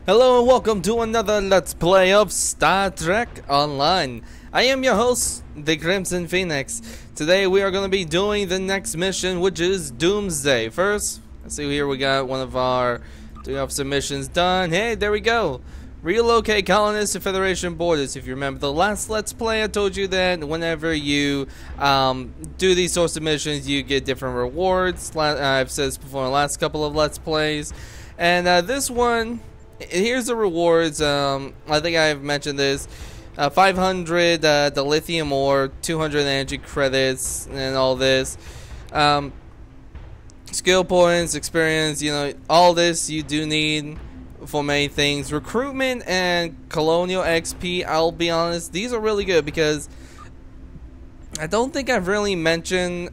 Hello and welcome to another Let's Play of Star Trek Online. I am your host, the Crimson Phoenix. Today we are going to be doing the next mission, which is Doomsday. First, let's see here, we got one of our 3 officer missions done. Hey, there we go. Relocate colonists to Federation borders. If you remember the last Let's Play, I told you that whenever you do these sorts of missions, you get different rewards. I've said this before in the last couple of Let's Plays. And this one... here's the rewards. I think I've mentioned this. 500 the lithium ore, 200 energy credits, and all this. Skill points, experience, you know, all this you do need for many things. Recruitment and colonial XP, I'll be honest, these are really good because I don't think I've really mentioned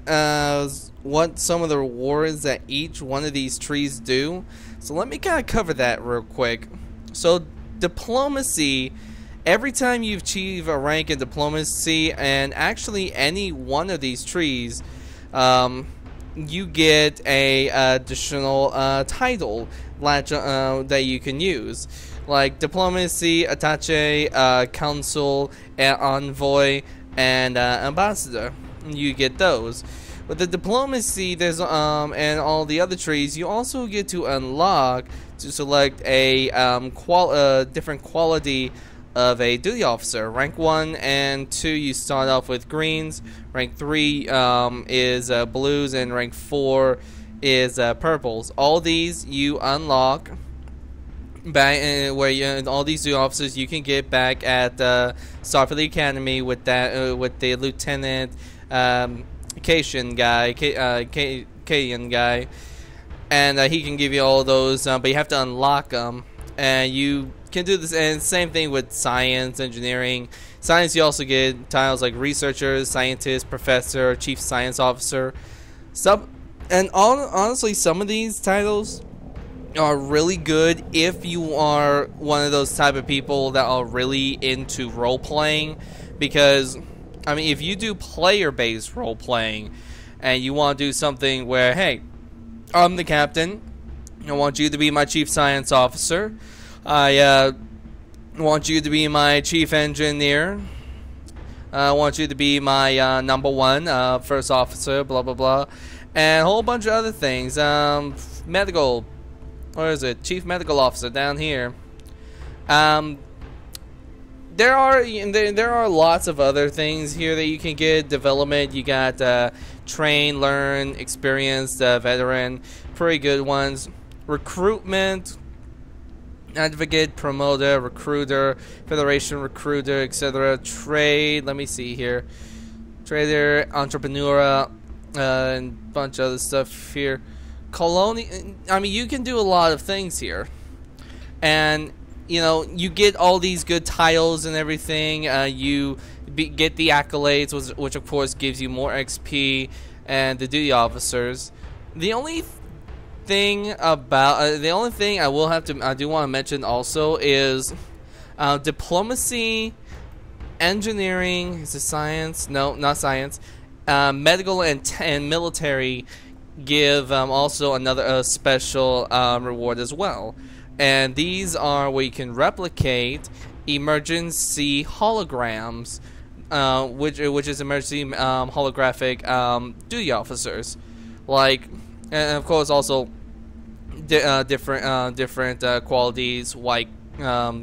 what some of the rewards that each one of these trees do. So let me kind of cover that real quick. So diplomacy, every time you achieve a rank in diplomacy, and actually any one of these trees, you get a additional title that you can use. Like diplomacy, attache, council, envoy, and ambassador. You get those. With the diplomacy, there's and all the other trees, you also get to unlock to select a different quality of a duty officer. Rank 1 and 2, you start off with greens. Rank 3 is blues, and rank 4 is purples. All these you unlock back where all these duty officers you can get back at Starfleet Academy with that with the lieutenant. Kayan guy, and he can give you all those, but you have to unlock them, and you can do this. And same thing with science, engineering. Science, you also get titles like researcher, scientist, professor, chief science officer. Honestly, some of these titles are really good if you are one of those type of people that are really into role playing, because I mean, if you do player-based role-playing and you want to do something where, hey, I'm the captain, I want you to be my chief science officer, I want you to be my chief engineer, I want you to be my number 1 first officer, blah, blah, blah, and a whole bunch of other things. Medical, where is it? Chief medical officer down here. There are lots of other things here that you can get. Development, you got train, learn, experienced, veteran, pretty good ones. Recruitment, advocate, promoter, recruiter, federation recruiter, etc. Trade, let me see here. Trader, entrepreneur, and a bunch of other stuff here. Colony, I mean, you can do a lot of things here. And you know, you get all these good titles and everything. You get the accolades, which of course gives you more XP, and the duty officers. The only thing I do want to mention also is diplomacy, engineering. Is it science? No, not science. Medical and military give also another special reward as well. And these are where you can replicate emergency holograms, which is emergency holographic duty officers, like, and of course also different qualities like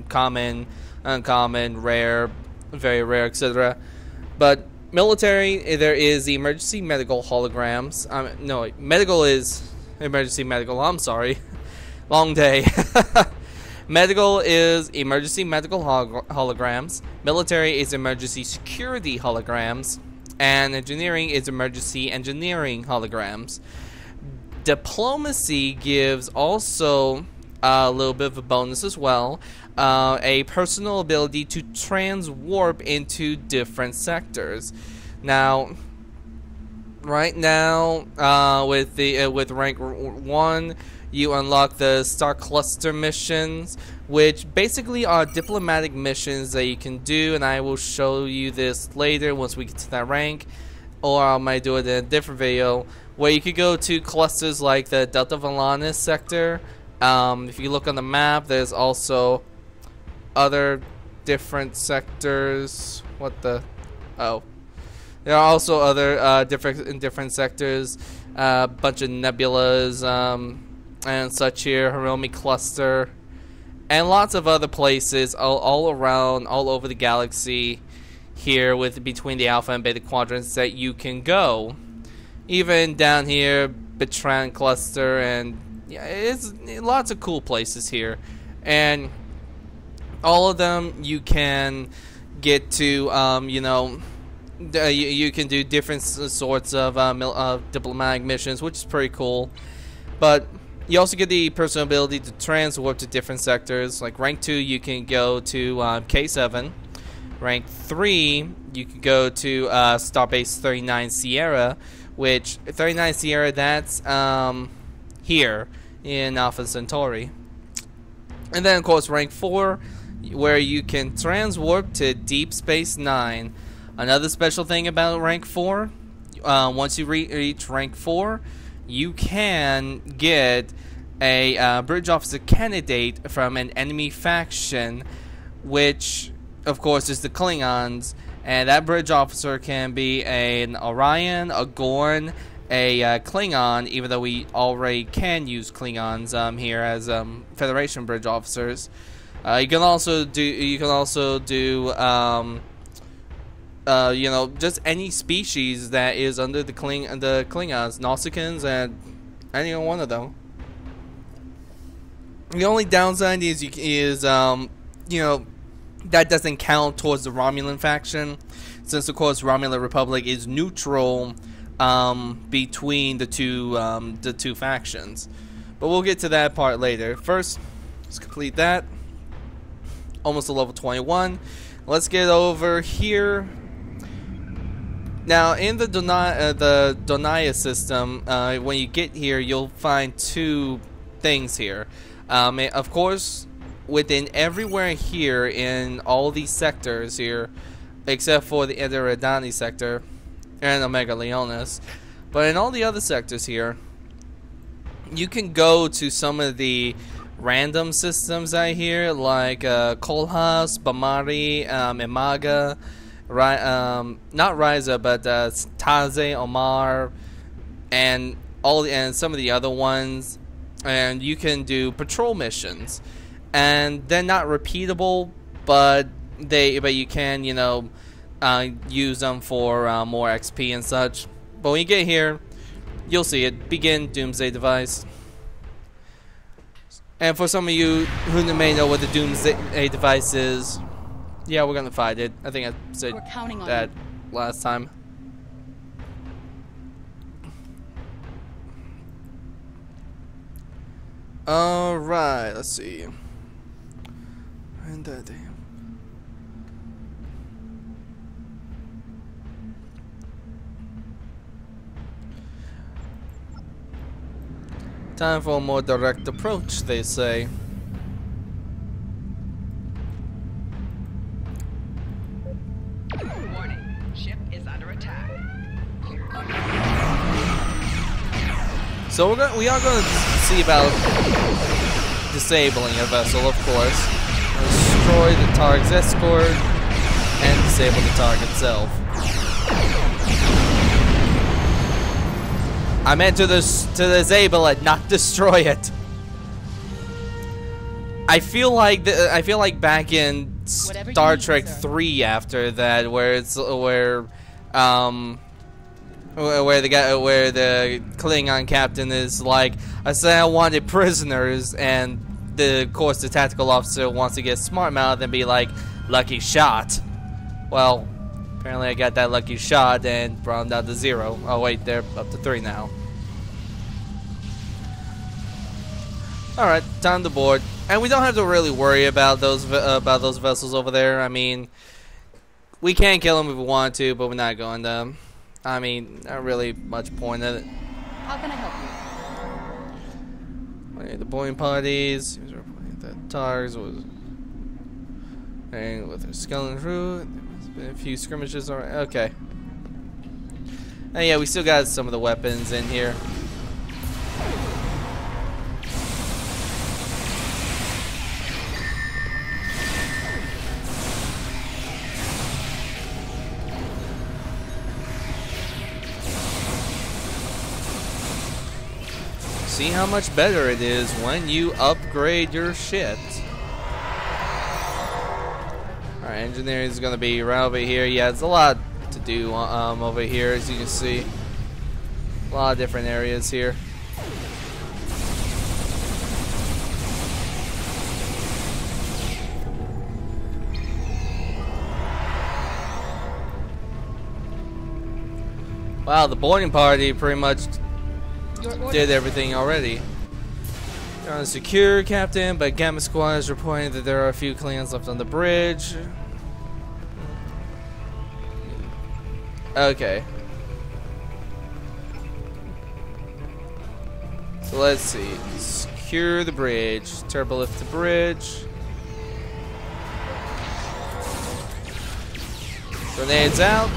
common, uncommon, rare, very rare, etc. But military, there is the emergency medical holograms. No, medical is emergency medical. I'm sorry. Long day. Medical is emergency medical holograms. Military is emergency security holograms. And engineering is emergency engineering holograms. Diplomacy gives also a little bit of a bonus as well. A personal ability to transwarp into different sectors. Now, right now, with rank 1, you unlock the Star Cluster missions, which basically are diplomatic missions that you can do, and I will show you this later once we get to that rank, or I might do it in a different video, where you could go to clusters like the Delta Volantis sector, If you look on the map, there's also other different sectors. What the? Oh. There are also other different sectors. Bunch of nebulas and such here. Hiromi Cluster. And lots of other places all around, all over the galaxy here with between the Alpha and Beta quadrants that you can go. Even down here, Bertrand Cluster, and yeah, it's lots of cool places here. And all of them you can get to, you know, you can do different sorts of diplomatic missions, which is pretty cool. But you also get the personal ability to transwarp to different sectors. Like rank 2, you can go to K7. Rank 3, you can go to Starbase 39 Sierra, which 39 Sierra, that's here in Alpha Centauri. And then, of course, rank 4, where you can transwarp to Deep Space Nine. Another special thing about rank 4, once you reach rank 4, you can get a bridge officer candidate from an enemy faction, which, of course, is the Klingons. And that bridge officer can be an Orion, a Gorn, a Klingon, even though we already can use Klingons here as Federation bridge officers. You can also do you know, just any species that is under the Klingons, Nausicaans, and any one of them. The only downside is you know, that doesn't count towards the Romulan faction, since of course Romulan Republic is neutral between the two factions. But we'll get to that part later. First, let's complete that. Almost to level 21. Let's get over here. Now, in the Donia system, when you get here, you'll find two things here. Of course, within everywhere here in all these sectors here, except for the Eridani sector and Omega Leonis, but in all the other sectors here, you can go to some of the random systems out here, like Kolhas, Bamari, Imaga, not Ryza, but Taze, Omar, and some of the other ones, and you can do patrol missions, and they're not repeatable, but you can, you know, use them for more XP and such. But when you get here, you'll see it. Begin Doomsday device. And for some of you who may know what the Doomsday device is, yeah, we're gonna fight it. I think I said that last time. Alright, let's see. And time for a more direct approach, they say. Warning, ship is under attack. So we are going to see about disabling a vessel, of course. Destroy the target's escort and disable the target itself. I meant to disable it, not destroy it. I feel like back in Star Trek 3 after that, where the Klingon captain is like, I said I wanted prisoners, and of course the tactical officer wants to get smart mouth and be like, lucky shot. Well, apparently I got that lucky shot and brought him down to 0. Oh wait, they're up to 3 now. Alright, time to board. And we don't have to really worry about those vessels over there. I mean, we can kill them if we want to, but we're not going to. I mean, not really much point in it. How can I help you? The boarding parties. The TARS was with her skeleton crew. There's been a few skirmishes. Alright, okay. And yeah, we still got some of the weapons in here. see how much better it is when you upgrade your shit. Alright, engineering is gonna be right over here. Yeah, it's a lot to do over here, as you can see. A lot of different areas here. Wow, the boarding party pretty much did everything already. You're on secure, Captain, but Gamma Squad is reporting that there are a few Klingons left on the bridge. Okay. So let's see. Secure the bridge. Turbo lift the bridge. Grenades out.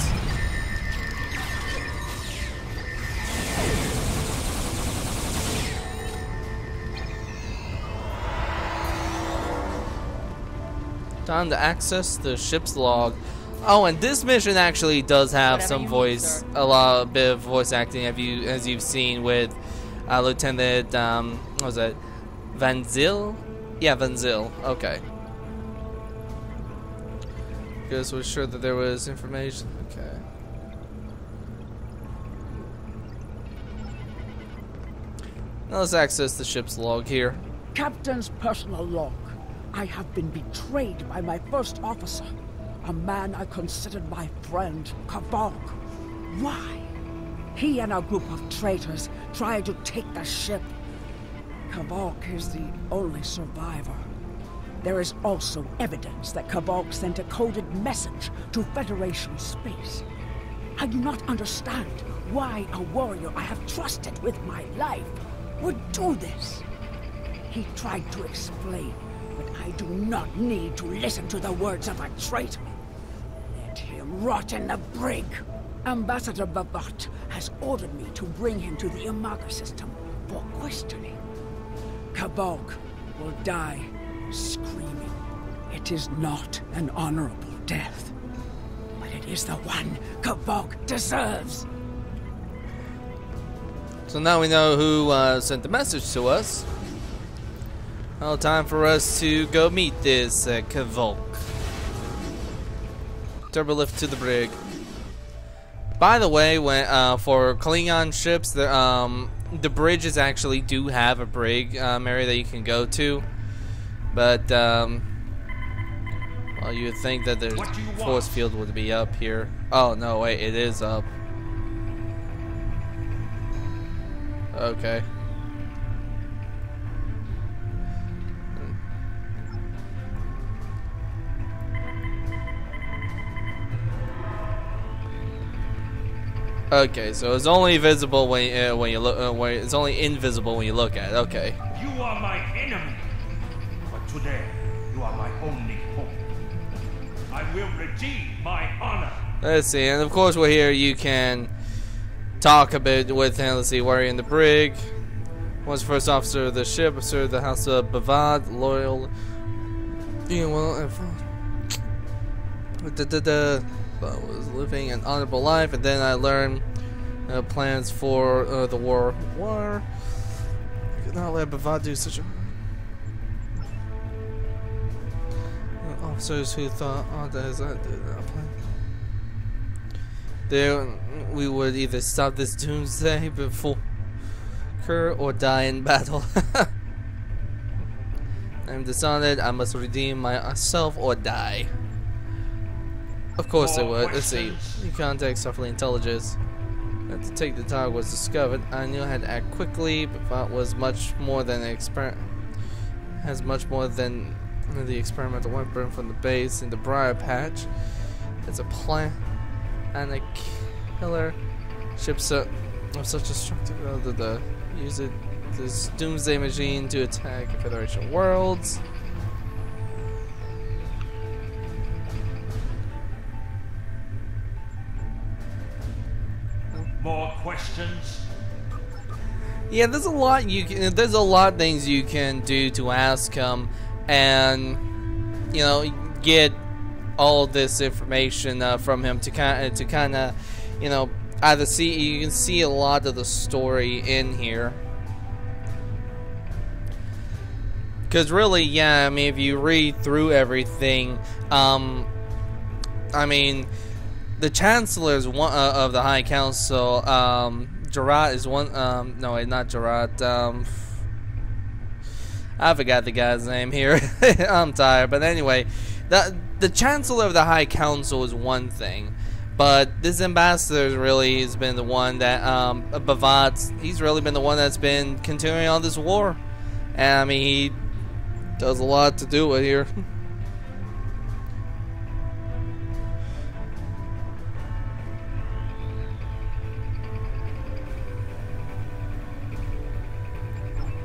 Time to access the ship's log. Oh, and this mission actually does have some voice, a bit of voice acting, as you've seen with Lieutenant, what was that, Van Zyl? Yeah, Van Zyl. Okay. Because we're sure that there was information. Okay. Now let's access the ship's log here. Captain's personal log. I have been betrayed by my first officer, a man I considered my friend, Kavok. Why? He and a group of traitors tried to take the ship. Kavok is the only survivor. There is also evidence that Kavok sent a coded message to Federation space. I do not understand why a warrior I have trusted with my life would do this. He tried to explain, but I do not need to listen to the words of a traitor. Let him rot in the brig. Ambassador Bhavat has ordered me to bring him to the Umaga system for questioning. Kavok will die screaming. It is not an honorable death, but it is the one Kavok deserves. So now we know who sent the message to us. Well, time for us to go meet this Kavok. Turbo lift to the brig. By the way, when for Klingon ships, the bridges actually do have a brig area that you can go to, but well, you would think that the force field would be up here. Oh no, wait, it is up. Okay. Okay, so it's only visible when you look. It's only invisible when you look at it. Okay. You are my enemy, but today you are my only hope. I will redeem my honor. Let's see, and of course we're here. You can talk a bit with him. Let's see, where are you in the brig? Was first officer of the ship, served the house of Bhavat, loyal. Yeah, well, I was living an honorable life, and then I learned plans for the war. I could not let Bhavat do such a. Officers who thought, oh, that is that did not plan. There, we would either stop this doomsday before occur or die in battle. I'm dishonored. I must redeem myself or die. Of course they would. Let's see. You contact Suffering Intelligence. That to take the target was discovered. I knew I had to act quickly, but thought was much more than an experiment. Has much more than the experimental weapon from the base in the Briar Patch. It's a plan and a killer ship of such destructive. Use it. This Doomsday Machine to attack Federation worlds. More questions? Yeah, there's a lot you can. There's a lot of things you can do to ask him, and you know, get all this information from him to kind of, you know, either see. You can see a lot of the story in here. Because really, yeah, I mean, if you read through everything, I mean, the Chancellor is one of the High Council. Gerard is one. No, wait, not Gerard. I forgot the guy's name here. I'm tired, but anyway, the Chancellor of the High Council is one thing, but this ambassador really has been the one that Bhavat. He's really been the one that's been continuing on this war, and I mean, he does a lot to do it here.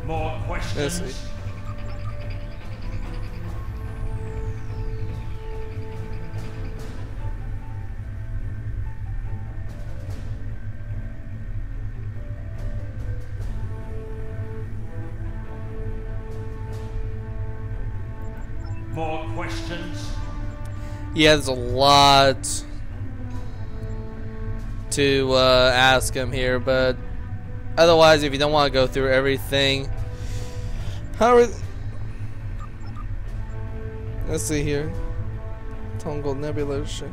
More questions? More questions? Yeah, there's a lot to ask him here, but otherwise, if you don't want to go through everything, let's see here. Tongal Nebula shit.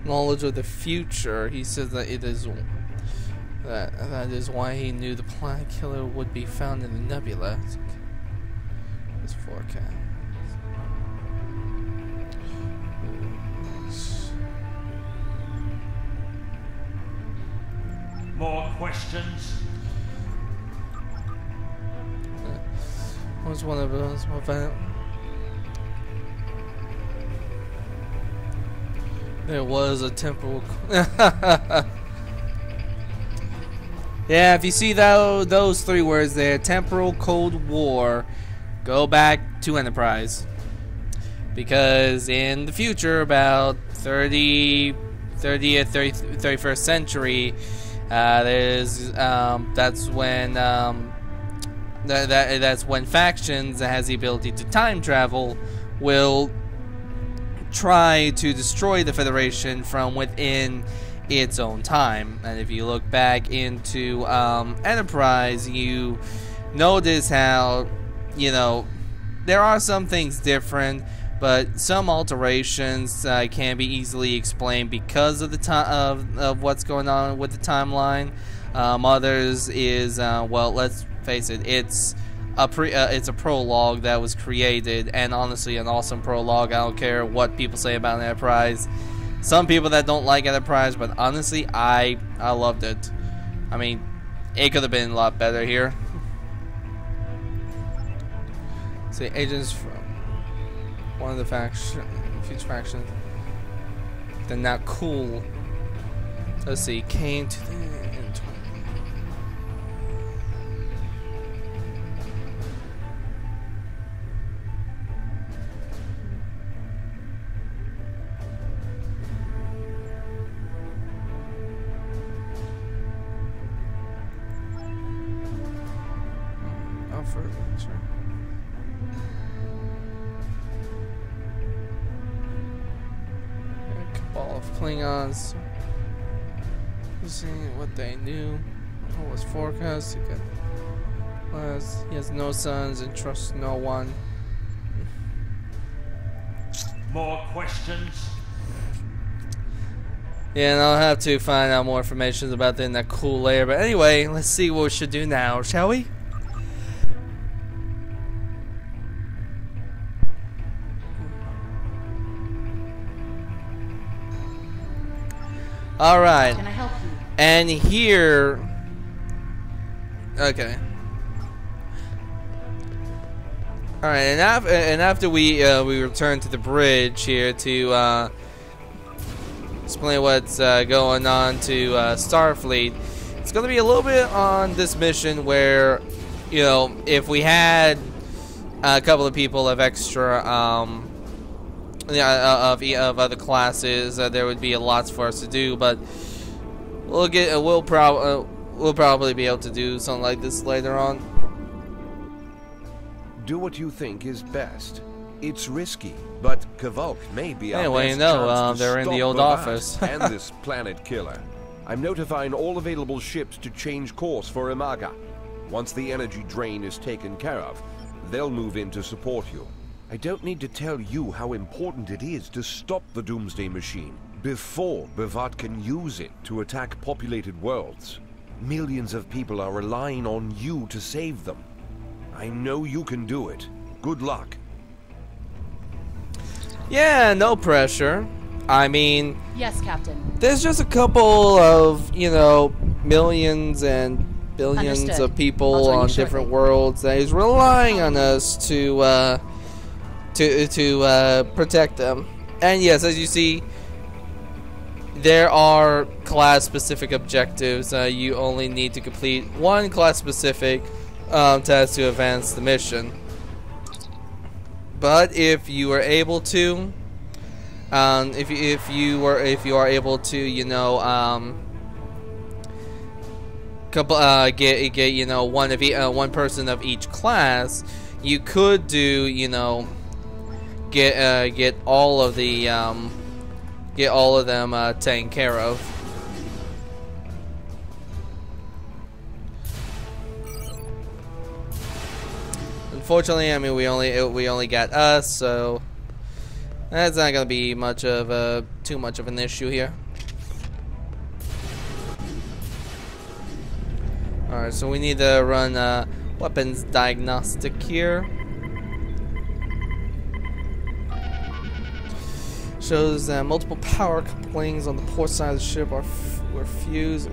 Knowledge of the future. He says that it is that is why he knew the planet killer would be found in the nebula. His forecast. More questions? What's one of those? There was a temporal. Yeah, if you see those three words there, temporal Cold War, go back to Enterprise. Because in the future, about 30th, 31st century, that's when that's when factions that has the ability to time travel will try to destroy the Federation from within its own time. And if you look back into Enterprise, you notice how, you know, there are some things different, but some alterations can be easily explained because of the time of what's going on with the timeline. Others is well, let's face it, it's a prologue that was created, and honestly, an awesome prologue. I don't care what people say about Enterprise. Some people that don't like Enterprise, but honestly, I loved it. I mean, it could have been a lot better here. See, agents from one of the future factions. They're not cool. Let's see, came to the cabal of Klingons. Seeing what they knew, what was forecast. He has no sons and trusts no one. More questions? Yeah, and I'll have to find out more information about that in that cool layer. But anyway, let's see what we should do now, shall we? Alright. Can I help you? And here... Okay. Alright, and after we return to the bridge here to explain what's going on to Starfleet, it's going to be a little bit on this mission where, you know, if we had a couple of people of extra of other classes, there would be a lot for us to do, but we'll probably be able to do something like this later on. Do what you think is best. It's risky, but Kavok may be our Anyway, best you know, chance to they're in the stop old Bhavat office. and this planet killer. I'm notifying all available ships to change course for Imaga. Once the energy drain is taken care of, they'll move in to support you. I don't need to tell you how important it is to stop the Doomsday Machine before Bhavat can use it to attack populated worlds. Millions of people are relying on you to save them. I know you can do it. Good luck. Yeah, no pressure. I mean, Yes, Captain. there's just a couple of, you know, millions and billions Understood. of people I'll join you on shortly. different worlds that is relying on us to protect them. And yes, as you see, there are class-specific objectives. You only need to complete one class-specific task to advance the mission. But if you are able to, if you are able to, you know, get you know one person of each class, you could do, you know, get all of them taken care of. Unfortunately, I mean, we only got us, so that's not gonna be too much of an issue here. All right, so we need to run weapons diagnostic here. Shows that multiple power couplings on the port side of the ship were fused.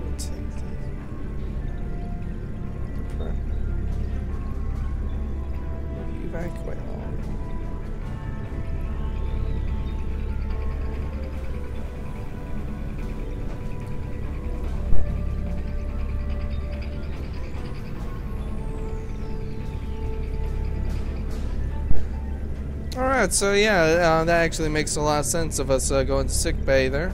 Evacuate all. Alright, so yeah, that actually makes a lot of sense of us going to sickbay there.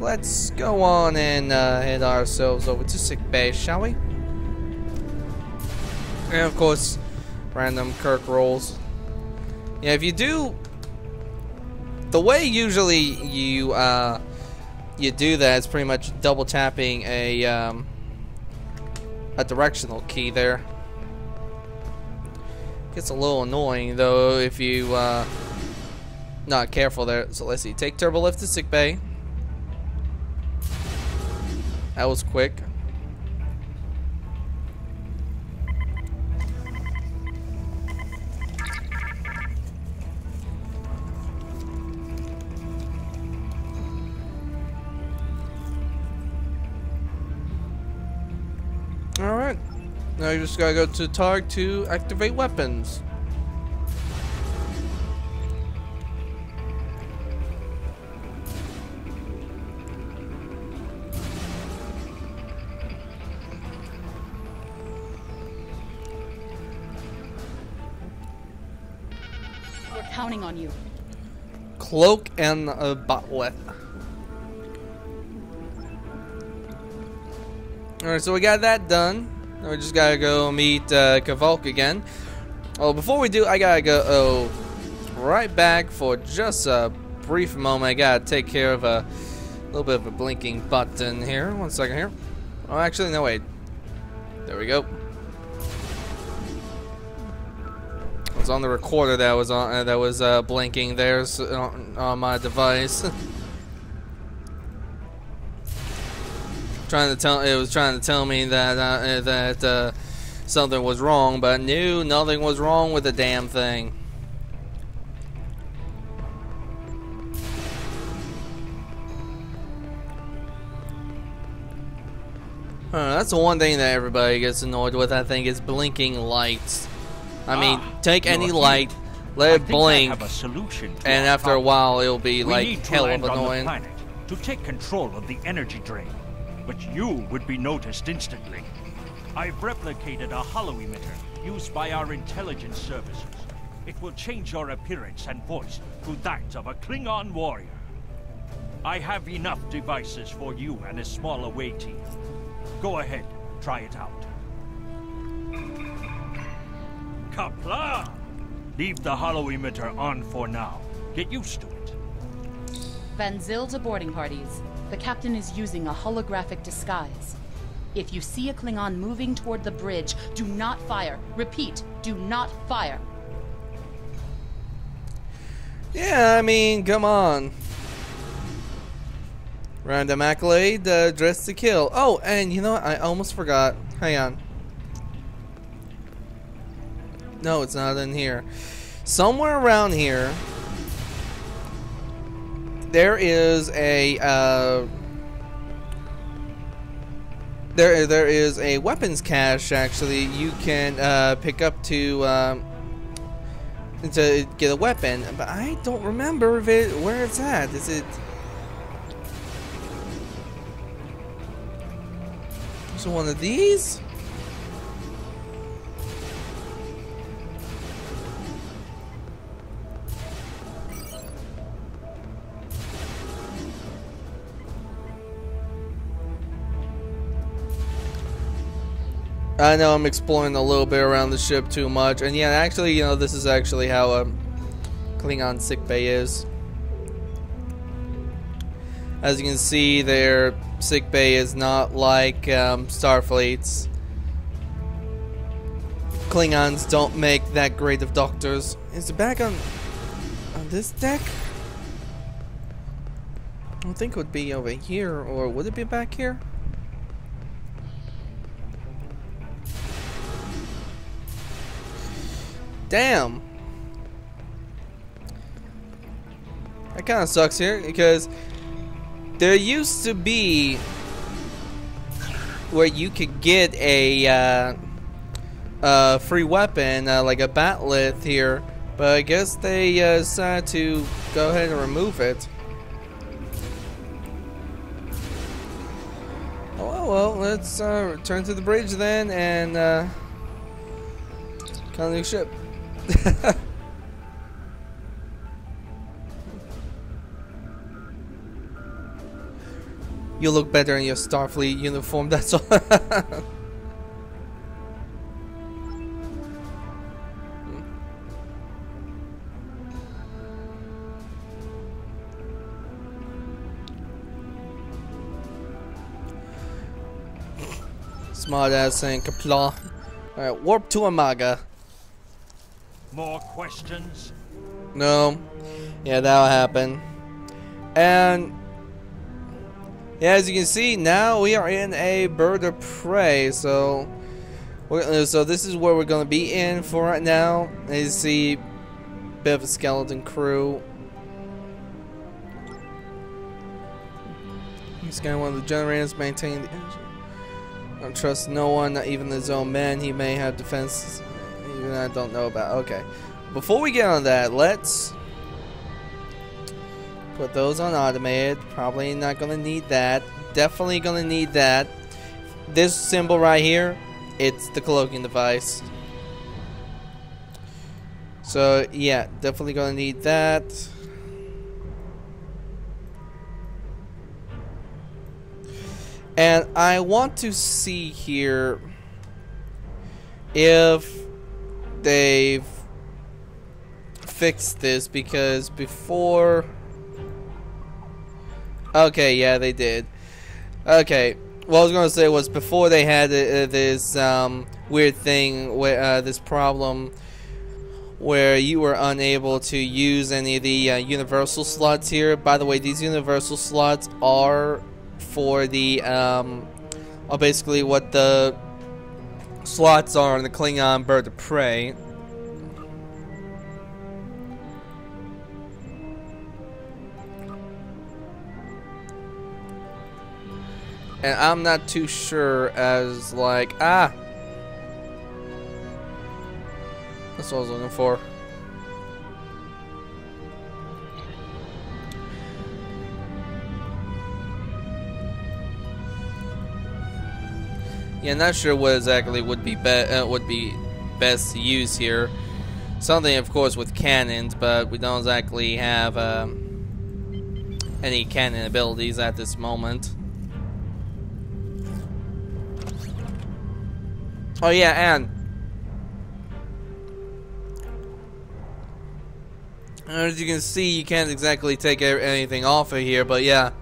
Let's go on and head ourselves over to sickbay, shall we? And of course, random Kirk rolls. Yeah, if you do, the way usually you do that is pretty much double tapping a directional key there. Gets a little annoying though if you not careful there. So let's see. Take turbo lift to sickbay. That was quick. Alright. Now you just gotta go to target to activate weapons. We're counting on you. Cloak and a botlet. Alright, so we got that done. Now we just gotta go meet Kavalk again. Oh, before we do, I gotta go right back for just a brief moment. I gotta take care of a little bit of a blinking button here. 1 second here. Oh, actually, no, wait. There we go. It was on the recorder that was on blinking there on my device. It was trying to tell me that something was wrong, but no, nothing was wrong with the damn thing. That's the one thing that everybody gets annoyed with, I think, is blinking lights. I mean, take any light, let it blink, and after a while it'll be like hell of annoying. To take control of the energy drain, but you would be noticed instantly. I've replicated a holo-emitter used by our intelligence services. It will change your appearance and voice to that of a Klingon warrior. I have enough devices for you and a small away team. Go ahead, try it out. Kapla! Leave the holo-emitter on for now. Get used to it. Van Zyl to boarding parties. The captain is using a holographic disguise. If you see a Klingon moving toward the bridge, do not fire. Repeat, do not fire. Yeah, I mean, come on. Random accolade, dress to kill. Oh, and you know what? I almost forgot. Hang on. No, it's not in here. Somewhere around here, there is a there is a weapons cache. Actually, you can pick up to get a weapon, but I don't remember if where it's at. Is it? Is it one of these? I know I'm exploring a little bit around the ship too much, and yeah, actually, you know, this is actually how Klingon sickbay is. As you can see, their sickbay is not like Starfleet's. Klingons don't make that great of doctors. Is it back on this deck? I don't think it would be over here, or would it be back here? Damn. That kind of sucks here, because there used to be where you could get a free weapon, like a batleth here, but I guess they decided to go ahead and remove it. Oh well, let's return to the bridge then and kind of new ship. You look better in your Starfleet uniform, that's all. Smart ass saying Kapla. Alright, warp to Amaga. More questions? No. Yeah, that'll happen. And yeah, as you can see, now we are in a bird of prey. So this is where we're going to be in for right now. As you see, bit of a skeleton crew. He's got one of the generators maintaining the engine. Don't trust no one, not even his own men. He may have defenses even I don't know about. Okay. Before we get on that, let's put those on automated. Probably not going to need that. Definitely going to need that. This symbol right here, it's the cloaking device. So, yeah, definitely going to need that. And I want to see here if they've fixed this, because before... Okay, yeah, they did. Okay, what I was going to say was before they had this weird thing, where, this problem where you were unable to use any of the universal slots here. By the way, these universal slots are for the are basically what the slots are in the Klingon bird of prey. And I'm not too sure as like that's what I was looking for. Yeah, not sure what exactly would be best to use here. Something, of course, with cannons, but we don't exactly have any cannon abilities at this moment. Oh yeah, and As you can see, you can't exactly take anything off of here, but yeah.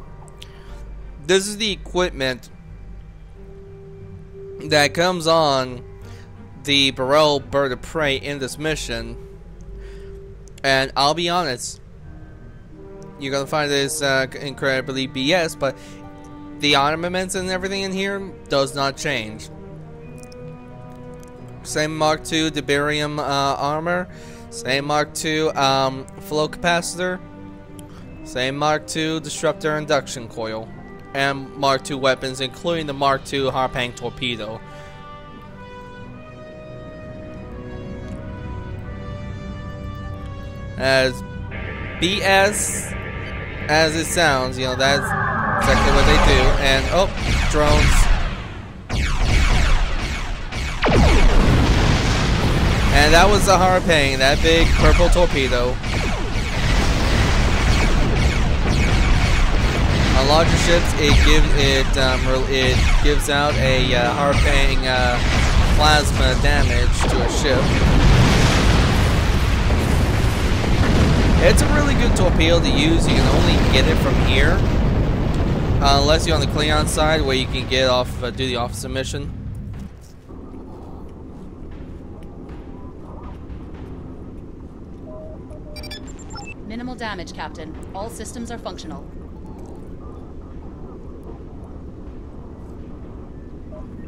This is the equipment that comes on the Burrell Bird of Prey in this mission. And I'll be honest, you're gonna find this incredibly BS, but the armaments and everything in here does not change. Same Mark II Debarium armor, same Mark II flow capacitor, same Mark II disruptor induction coil, and Mark II weapons, including the Mark II Harpang torpedo. As BS as it sounds, you know, that's exactly what they do. And oh, drones. And that was the Harpang, that big purple torpedo. On larger ships, it gives out a Harpang plasma damage to a ship. It's a really good torpedo to use. You can only get it from here, unless you're on the Klingon side, where you can get off, do the officer mission. Minimal damage, Captain. All systems are functional.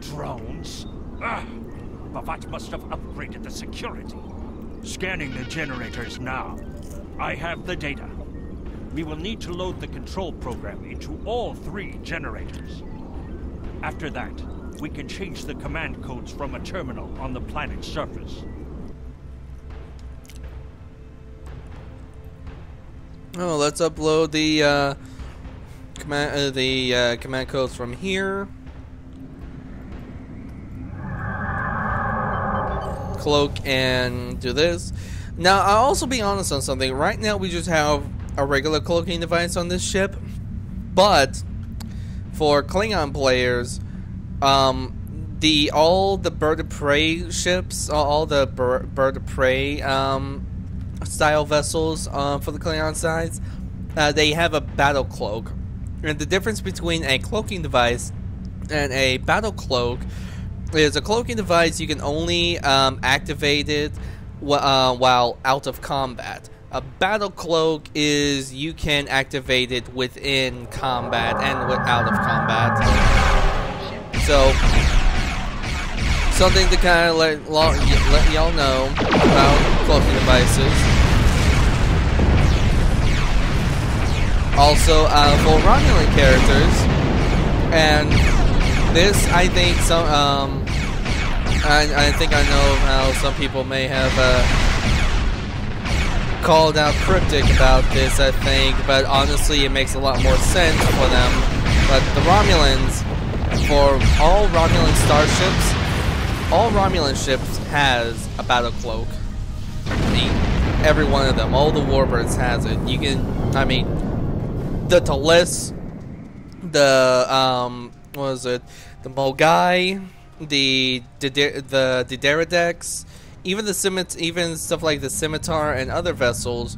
Drones? Bhavat must have upgraded the security. Scanning the generators now. I have the data. We will need to load the control program into all 3 generators. After that, we can change the command codes from a terminal on the planet's surface. Oh, let's upload the command codes from here. Cloak and do this. Now, I'll also be honest on something. Right now, we just have a regular cloaking device on this ship, but for Klingon players, all the Bird of Prey ships, all the Bird of Prey style vessels for the Klingon sides, they have a battle cloak. And the difference between a cloaking device and a battle cloak is a cloaking device you can only activate it while out of combat. A battle cloak is you can activate it within combat and out of combat. So, something to kind of let y'all know about cloaking devices. Also, for Romulan characters, and this, I think, I think I know how some people may have called out cryptic about this, I think, but honestly it makes a lot more sense for them. But the Romulans, for all Romulan starships, all Romulan ships has a battle cloak. Every one of them, all the warbirds has it. You can, I mean, the Talis, the, what was it, the Mogai, the Dideridex, even stuff like the Scimitar and other vessels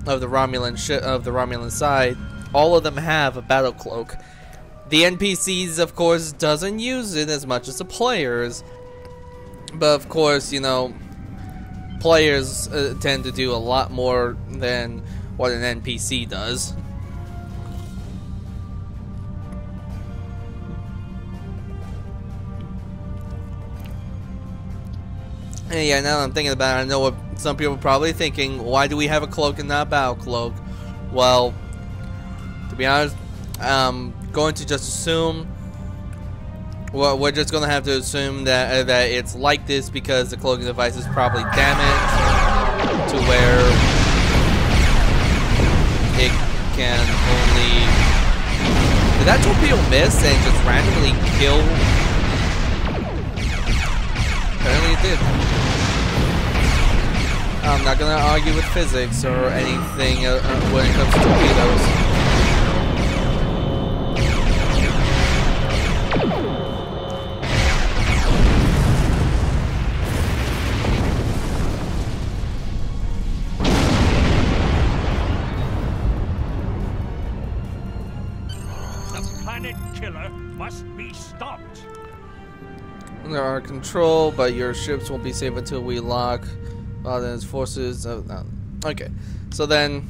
of the Romulan side, all of them have a battle cloak. The NPCs, of course, doesn't use it as much as the players, but of course, you know, players tend to do a lot more than what an NPC does. And yeah, now that I'm thinking about it, I know what some people are probably thinking, why do we have a cloak and not a battle cloak? Well, to be honest, I'm going to just assume, well, we're just going to have to assume that it's like this because the cloaking device is probably damaged to where it can only... Did that torpedo miss and just randomly kill? Apparently it did. I'm not gonna argue with physics or anything when it comes to torpedoes. be stopped. Under our control, but your ships won't be safe until we lock Paladin's forces. Okay, so then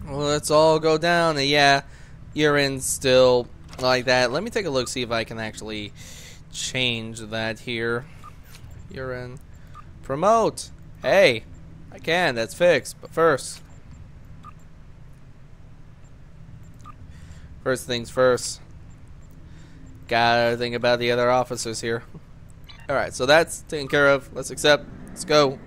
let's all go down. And yeah, you're in still like that. Let me take a look, see if I can actually change that here. You're in. Promote. Hey, I can. That's fixed. But first things first. Gotta think about the other officers here. Alright, so that's taken care of. Let's accept. Let's go.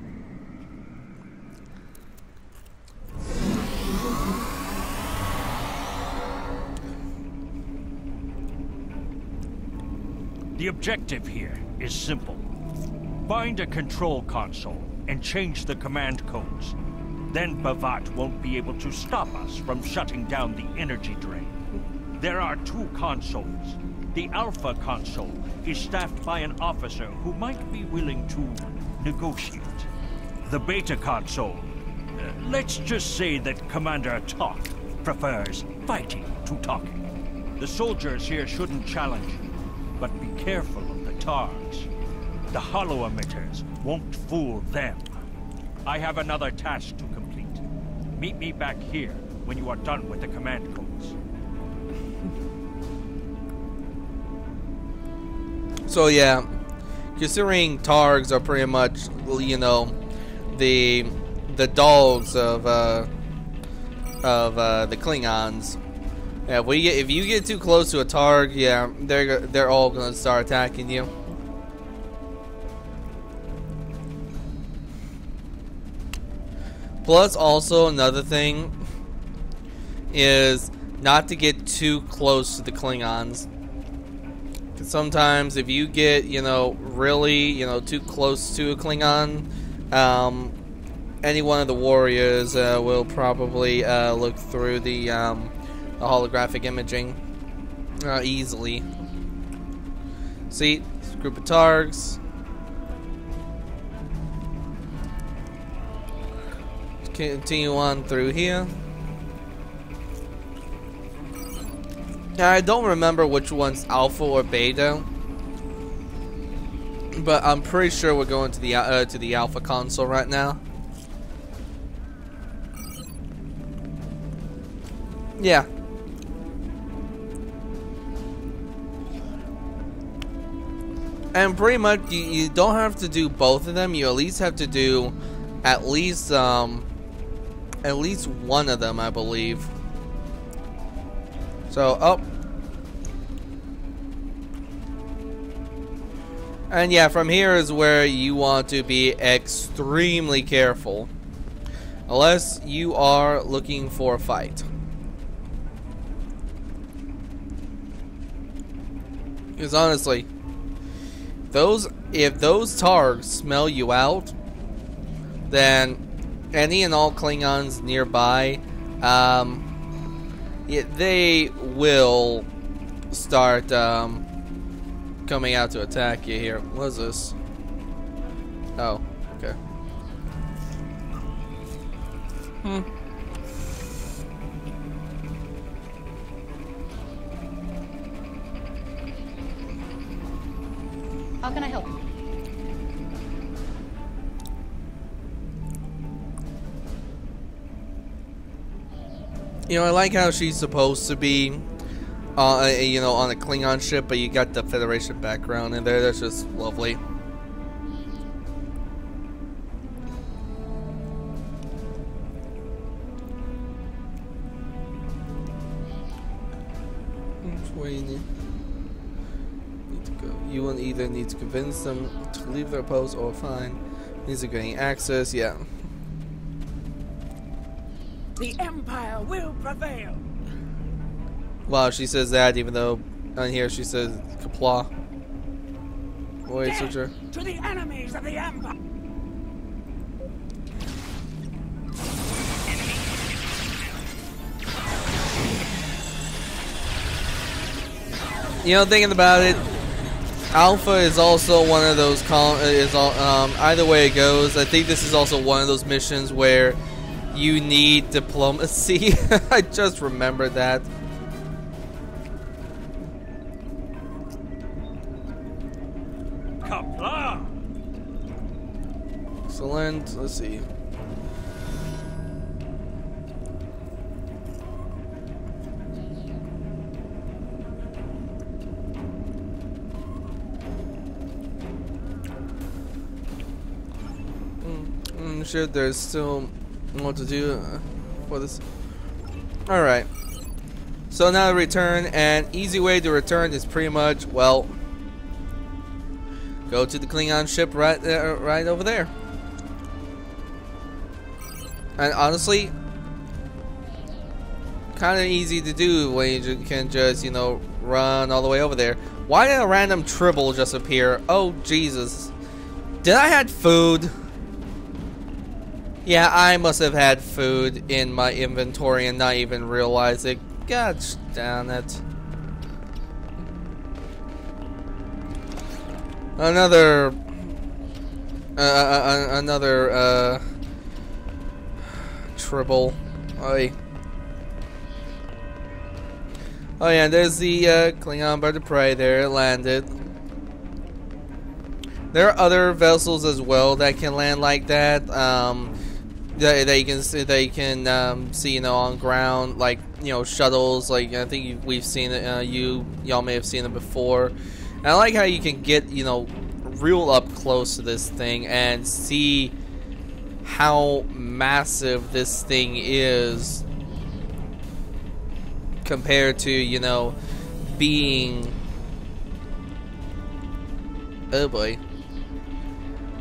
The objective here is simple. Find a control console and change the command codes. Then Bhavat won't be able to stop us from shutting down the energy drain. There are two consoles. The Alpha console is staffed by an officer who might be willing to negotiate. The Beta console, let's just say that Commander Talk prefers fighting to talking. The soldiers here shouldn't challenge you, but be careful of the Targs. The hollow emitters won't fool them. I have another task to complete. Meet me back here when you are done with the command codes. So yeah, considering Targs are pretty much, you know, the dogs of the Klingons. Yeah, if you get too close to a Targ, yeah, they're all gonna start attacking you. Plus, also another thing is not to get too close to the Klingons. Sometimes if you get, you know, really, you know, too close to a Klingon, any one of the warriors will probably look through the holographic imaging easily. See, this group of Targs. Continue on through here. I don't remember which one's Alpha or Beta, but I'm pretty sure we're going to the Alpha console right now. Yeah. And pretty much you don't have to do both of them. You at least have to do at least one of them, I believe. So, oh. And yeah, from here is where you want to be extremely careful. Unless you are looking for a fight. Because honestly, if those Targs smell you out, then any and all Klingons nearby, yeah, they will start coming out to attack you here. What is this? Oh, okay. How can I help? You know, I like how she's supposed to be, you know, on a Klingon ship, but you got the Federation background in there. That's just lovely. Which way you need to go? You will either need to convince them to leave their post or fine. These are getting access. Yeah. The Empire will prevail. Wow, she says that even though on here she says Kapla. Wait, Death Switcher. to the enemies of the Empire. You know, thinking about it, Alpha is also one of those. Either way it goes, I think this is also one of those missions where you need diplomacy. I just remembered that. Kapla! Excellent. Let's see. I'm sure there's still more to do for this. Alright. So now return, and easy way to return is pretty much, well, go to the Klingon ship right there, right over there. And honestly, kind of easy to do when you can just, you know, run all the way over there. Why did a random tribble just appear? Oh, Jesus. Did I had food? Yeah, I must have had food in my inventory and not even realize it. God damn it. Another tribble. Oh yeah, there's the Klingon bird of prey there. It landed. There are other vessels as well that can land like that. They can see, you know, on ground, like, you know, shuttles. Like, I think we've seen it. Y'all may have seen it before. And I like how you can get, you know, real up close to this thing and see how massive this thing is compared to, you know, being, oh boy,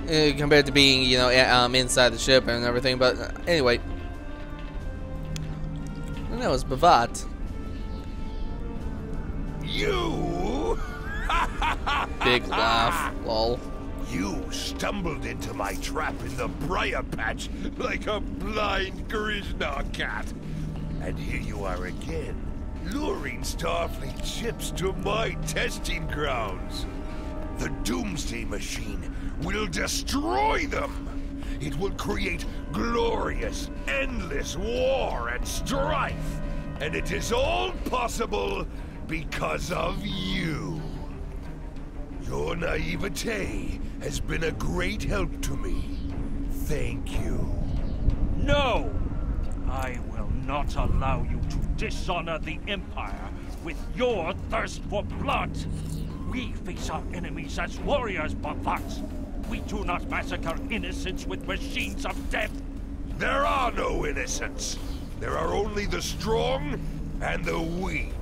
compared to being, you know, inside the ship and everything. But anyway, and that was Bhavat. You? Big laugh, lol. You stumbled into my trap in the briar patch like a blind Krishna cat. And here you are again, luring Starfleet ships to my testing grounds. The Doomsday Machine will destroy them. It will create glorious, endless war and strife. And it is all possible because of you. Your naivete has been a great help to me. Thank you. No! I will not allow you to dishonor the Empire with your thirst for blood. We face our enemies as warriors, Bhavat. We do not massacre innocents with machines of death. There are no innocents. There are only the strong and the weak.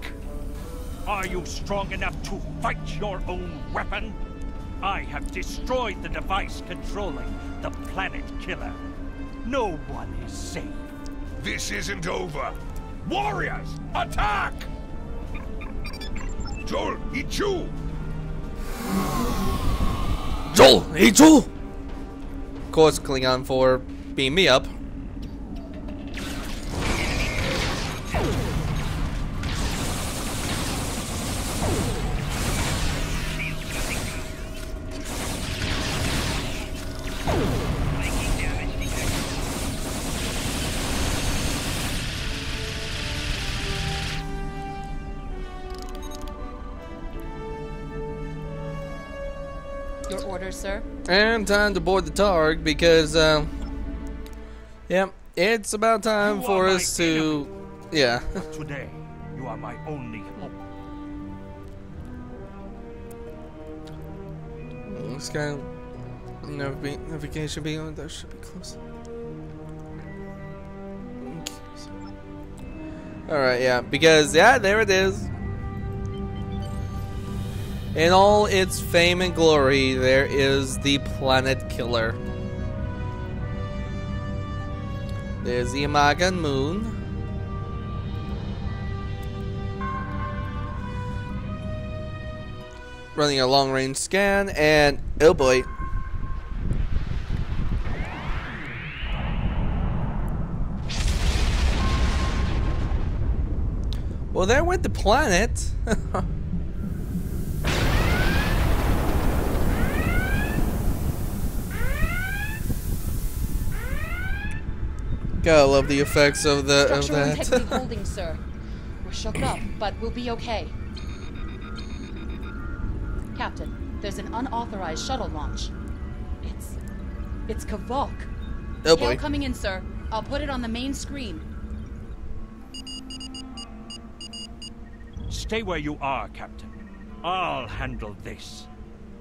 Are you strong enough to fight your own weapon? I have destroyed the device controlling the planet killer. No one is safe. This isn't over. Warriors, attack! Joel, eat you! Joel, hey Joel! Of course, Klingon 4 beam me up. Your orders, sir? And time to board the Targ because, yeah, it's about time for us to, yeah. Today, you are my only hope. This guy, navigation being on, that should be close. Alright, yeah, because, yeah, there it is. In all its fame and glory, there is the planet killer. There's the Amagan moon. Running a long-range scan, and oh boy. Well, there went the planet. Gotta love the effects of the Structural of that. integrity holding, sir. We're shook up, but we'll be okay. Captain, There's an unauthorized shuttle launch. It's Kavok. Oh Hail boy. coming in, sir. I'll put it on the main screen. Stay where you are, Captain. I'll handle this.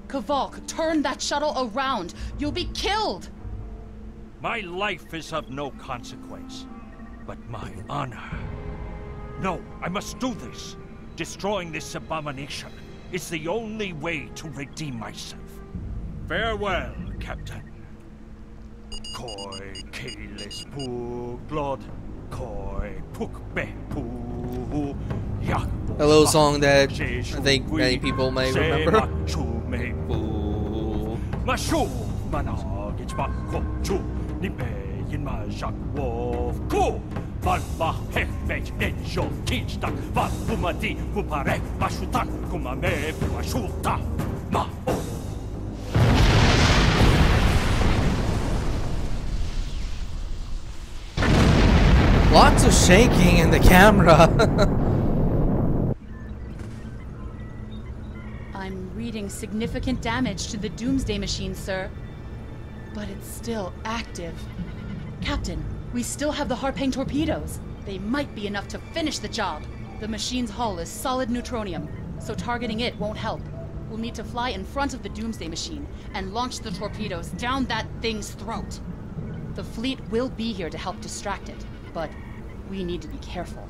Kavok, turn that shuttle around. You'll be killed. My life is of no consequence, but my honor. No, I must do this. Destroying this abomination is the only way to redeem myself. Farewell, Captain. Koi keles pu glod, koi puk be pu yak. Hello, song that I think many people may remember. Ooh. Mashu managich ba ko chu ni pe yin ma jak wo ko van ba he me en jo teach tak va pumati pupare mashutak kuma me mashuta ma o. Lots of shaking in the camera. I'm reading significant damage to the Doomsday Machine, sir. But it's still active. Captain, we still have the Harpang torpedoes. They might be enough to finish the job. The machine's hull is solid neutronium, so targeting it won't help. We'll need to fly in front of the Doomsday Machine and launch the torpedoes down that thing's throat. The fleet will be here to help distract it, but we need to be careful.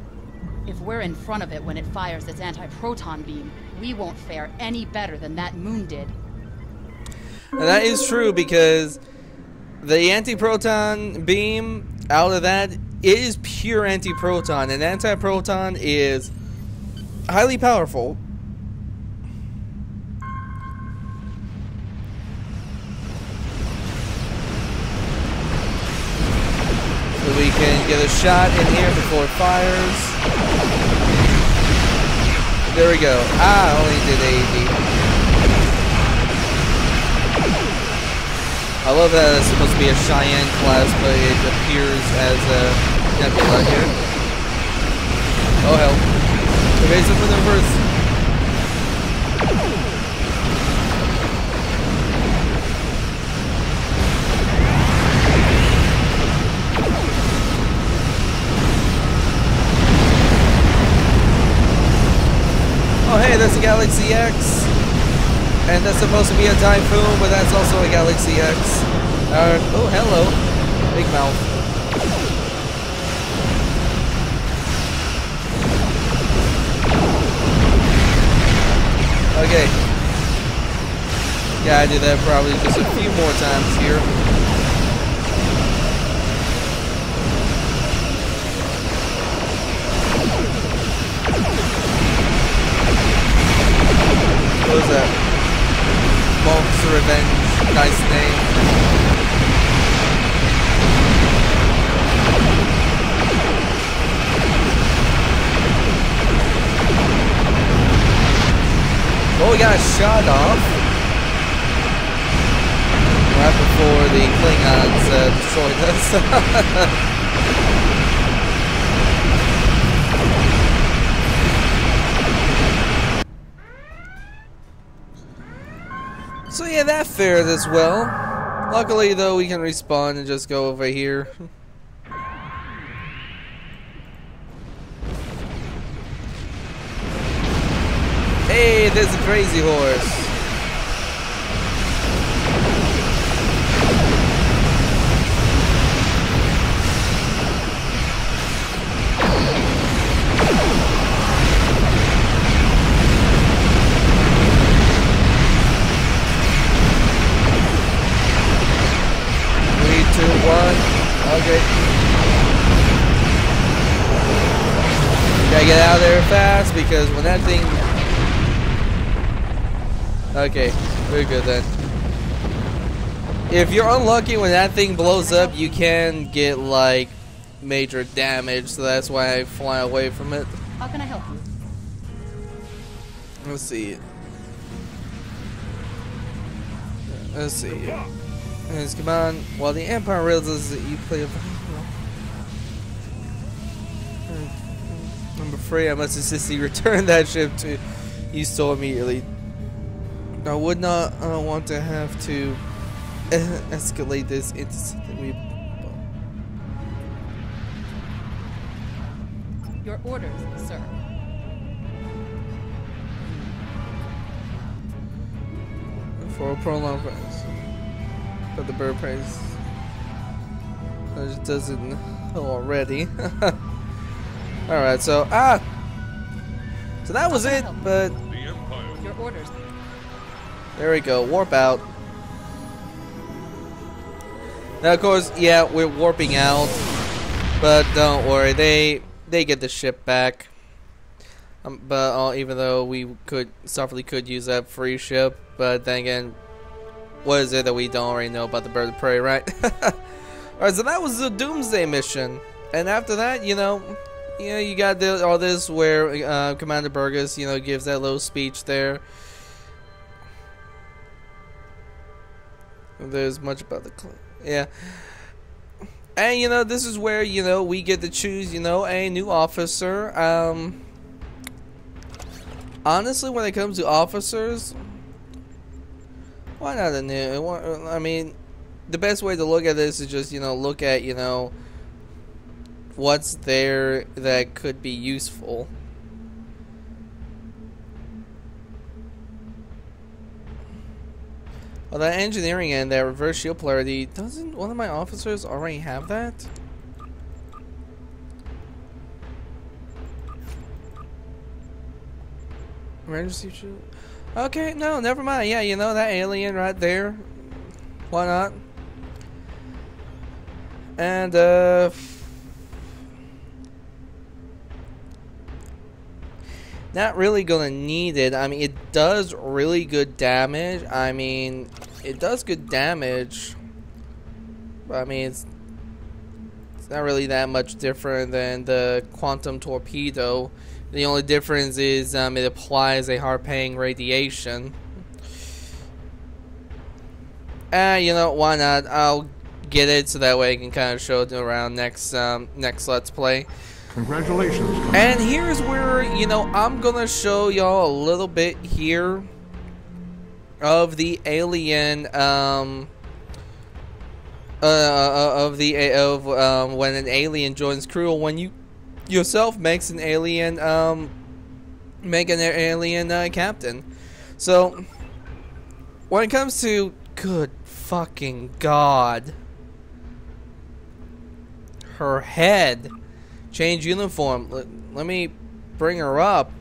If we're in front of it when it fires its anti-proton beam, we won't fare any better than that moon did. And that is true, because the anti-proton beam, out of that, it is pure anti-proton, and anti-proton is highly powerful. So we can get a shot in here before it fires. There we go. Ah, only did 80. I love that it's supposed to be a Cheyenne class, but it appears as a nebula here. Oh hell. Evade some maneuvers. Oh hey, there's a Galaxy X. And that's supposed to be a Typhoon, but that's also a Galaxy X. Oh, hello. Big mouth. Okay. Yeah, I do that probably just a few more times here. What was that? Monk's Revenge, nice name. Oh, we got shot off right before the Klingons destroyed us. So yeah, that fared as well. Luckily though, we can respawn and just go over here. Hey, there's a crazy horse. Okay. Gotta get out of there fast, because when that thing... Okay, we're good then. If you're unlucky when that thing blows up, you can get like major damage, so that's why I fly away from it. How can I help you? Let's see. Let's see. Yes, come on. While the Empire realizes that you play a... I'm afraid I must insist you return that ship to you so immediately. I would not want to have to escalate this into something we... Your orders, sir. For a prolonged price. But the bird price... It doesn't already. Alright, so... So that was it, but... Your orders. There we go, warp out. Now, of course, yeah, we're warping out, but don't worry, they get the ship back. But even though we softly could use that free ship, but then again, what is it that we don't already know about the bird of prey, right? Alright, so that was the Doomsday mission, and after that, you know, you got all this where Commander Burgess, you know, gives that little speech there. There's much about the yeah, and you know, this is where, you know, we get to choose, you know, a new officer. Honestly, when it comes to officers, why not a new? I mean, the best way to look at this is just, you know, look at, you know, what's there that could be useful. Well, that engineering and that reverse shield polarity, doesn't one of my officers already have that? Emergency shield? Okay, no, never mind. Yeah, you know, that alien right there. Why not? And, not really gonna need it. I mean, it does really good damage. I mean, it does good damage. But, I mean, it's not really that much different than the quantum torpedo. The only difference is it applies a hard-paying radiation. You know, why not? I'll get it so that way I can kind of show it around next Let's Play. Congratulations. And here's where, you know, I'm gonna show y'all a little bit here of the alien, when an alien joins crew, or when you yourself makes an alien, captain. So, when it comes to, good fucking God, her head. Change uniform. Let me bring her up.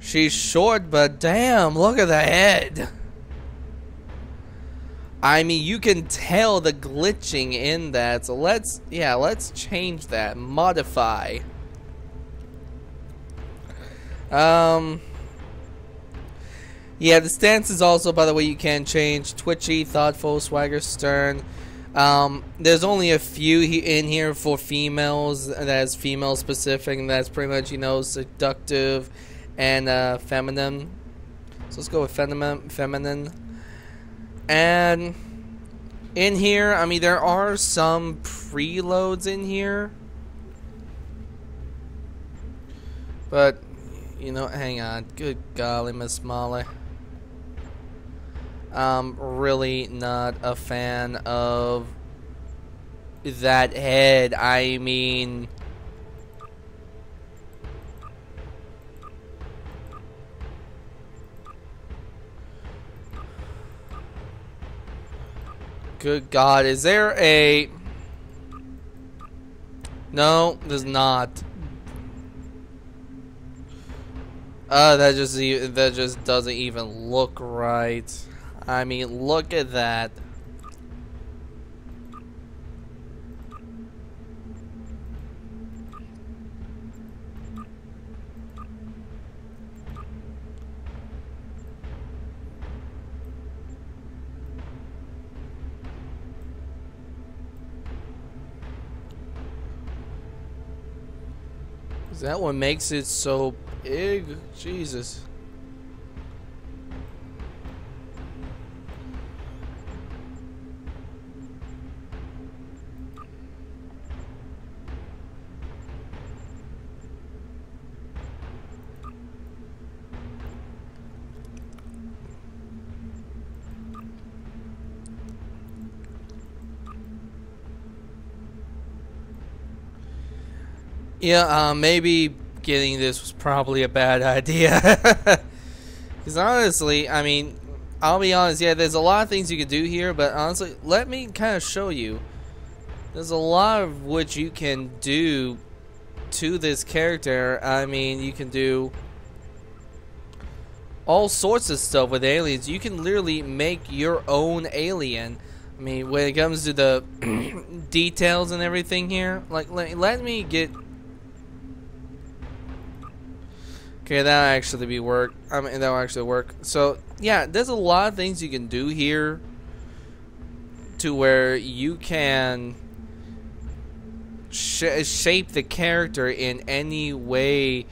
She's short, but damn, look at the head. I mean, you can tell the glitching in that. So let's change that. Modify. Yeah, the stance is also, by the way, you can change. Twitchy, thoughtful, swagger, stern. There's only a few in here for females that's female specific, and that's pretty much, you know, seductive and feminine. So let's go with feminine. And in here, I mean, there are some preloads in here, but you know, hang on. Good golly, Miss Molly. Really not a fan of that head. I mean, good God, is there a... No, there's not. That just doesn't even look right. I mean, look at that. Is that what makes it so big? Jesus. Yeah, maybe getting this was probably a bad idea. Because honestly, I mean, I'll be honest, yeah, there's a lot of things you can do here, but honestly, let me kind of show you. There's a lot of what you can do to this character. I mean, you can do all sorts of stuff with aliens. You can literally make your own alien. I mean, when it comes to the details and everything here, like, let me get... Okay, that'll actually work. I mean, that'll actually work. So, yeah, there's a lot of things you can do here to where you can shape the character in any way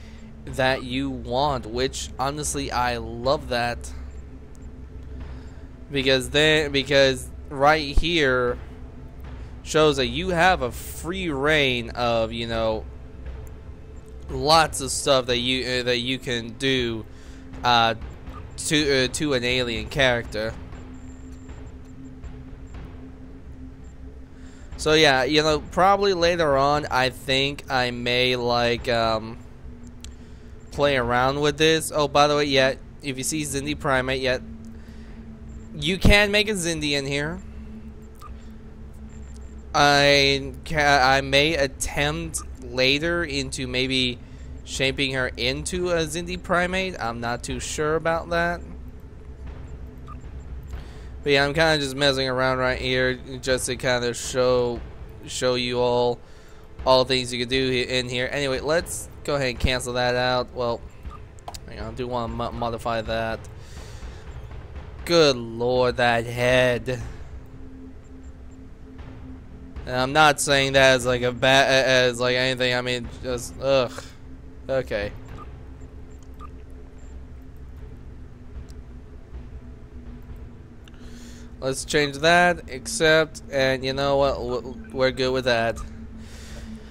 that you want, which honestly I love that, because right here shows that you have a free reign of, you know, lots of stuff that you can do to an alien character. So yeah, you know, probably later on I think I may like play around with this. Oh, by the way, yeah, if you see Xindi Primate, yeah, you can make a Xindi in here. I may attempt later into maybe shaping her into a Xindi Primate. I'm not too sure about that. But yeah, I'm kind of just messing around right here just to kind of show you all things you can do in here. Anyway, let's go ahead and cancel that out. Well, hang on, I do want to modify that. Good lord, that head. And I'm not saying that as like as like anything. I mean, just ugh. Okay. Let's change that, accept, and you know what? We're good with that.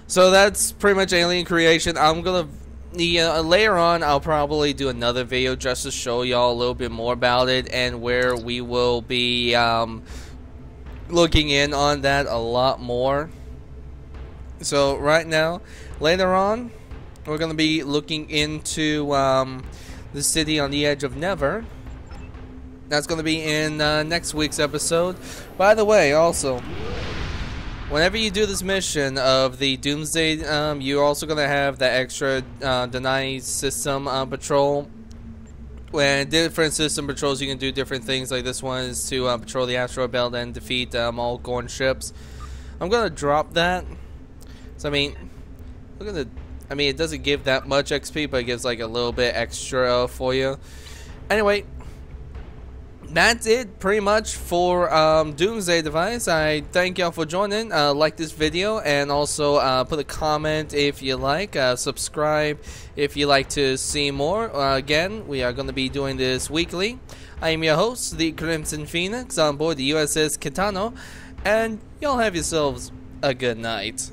So that's pretty much alien creation. I'm gonna, later on, I'll probably do another video just to show y'all a little bit more about it and where we will be looking in on that a lot more. So right now, later on, we're gonna be looking into the city on the edge of Never. That's going to be in next week's episode. By the way, also, whenever you do this mission of the Doomsday, you're also going to have the extra deny system patrol. When different system patrols, you can do different things. Like this one is to patrol the asteroid belt and defeat all Gorn ships. I'm going to drop that. So I mean, look at the. I mean, it doesn't give that much XP, but it gives like a little bit extra for you. Anyway. That's it pretty much for Doomsday Device. I thank y'all for joining. Like this video, and also put a comment if you like. Subscribe if you like to see more. Again, we are going to be doing this weekly. I am your host, the Crimson Phoenix, on board the USS Kitano, and y'all have yourselves a good night.